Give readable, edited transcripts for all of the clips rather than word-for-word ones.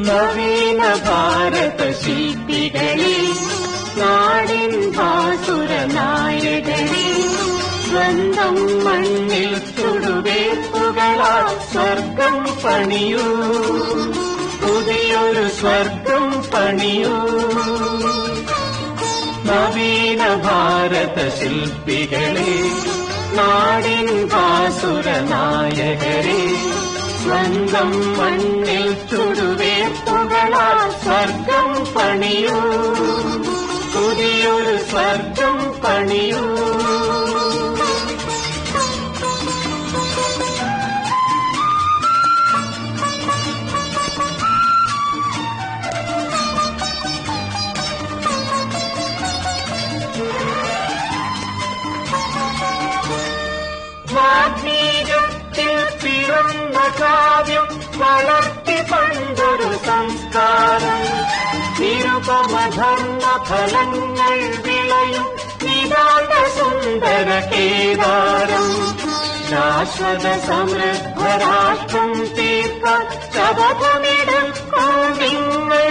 നവീന ഭാരത ശില്പികളെ, നാടിൻ ഭാസുര നായകരെ, സ്വന്തം മണ്ണിൽ ചുടുവേപ്പുകളാൽ സ്വർഗം പണിയൂ, പുതിയൊരു സ്വർഗം പണിയൂ. നവീന ഭാരത ശില്പികളെ, നാടിൻ ഭാസുര നായകരെ, സ്വന്തം മണ്ണിൽ ചുടുവേപ്പുകളാൽ സ്വർഗം പണിയൂ, പുതിയൊരു സ്വർഗം പണിയൂ. വാഗ്മീകത്തിൽ പിറന്ന കാവ്യം വളർത്തി പണ്ടൊരു സംസ്കാരം, നിരുപമധർമ്മ ഫലങ്ങൾ വിളയും നിതാന്ത സുന്ദര കേദാരം. ശാശ്വത സമൃദ്ധ രാഷ്ട്രം തീർക്കാൻ ശപഥമെടുക്കും നിങ്ങൾ.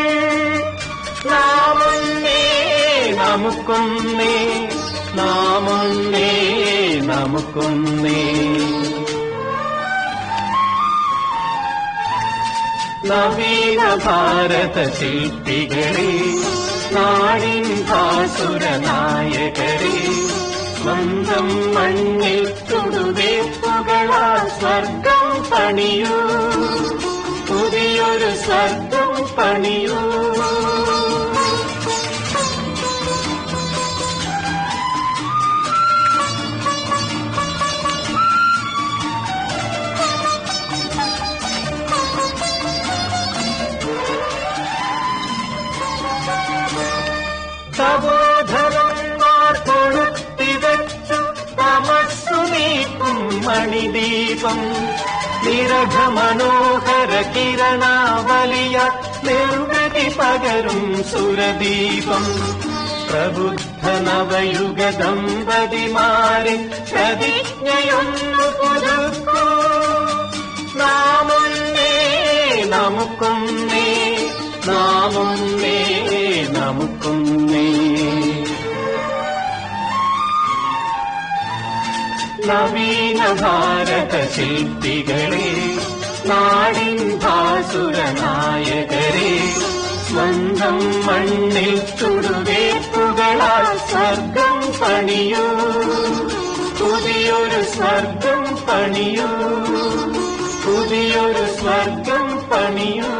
നാമൊന്നേ നമുക്കൊന്നേ, നാമൊന്നേ നമുക്കൊന്നേ. നവീന ഭാരത ശില്പികളെ, നാടിൻ ഭാസുര നായകരെ, സ്വന്തം മണ്ണിൽ ചുടുവേപ്പുകളാൽ സ്വർഗം പണിയൂ, പുതിയൊരു സ്വർഗം പണിയൂ. സഹോദരന്മാർ കൊളുത്തിവച്ചു തമസ്സു നീക്കും മണിദീപം, നിരഘ മനോഹര കിരണാവലിയ നിർവൃതി പകരും സുരദീപം. പ്രബുദ്ധ നവയുഗ ദമ്പതിമാരെ പ്രതിജ്ഞയൊന്നു പുതുക്കൂ. നാമൊന്നേ നമുക്കൊന്നേ, നാമൊന്നേ നമുക്കൊന്നേ. നവീന ഭാരത ശില്പികളെ, നാടിൻ ഭാസുര നായകരെ, സ്വന്തം മണ്ണിൽ ചുടുവേപ്പുകളാൽ സ്വർഗം പണിയൂ, പുതിയൊരു സ്വർഗം പണിയൂ, പുതിയൊരു സ്വർഗം പണിയൂ.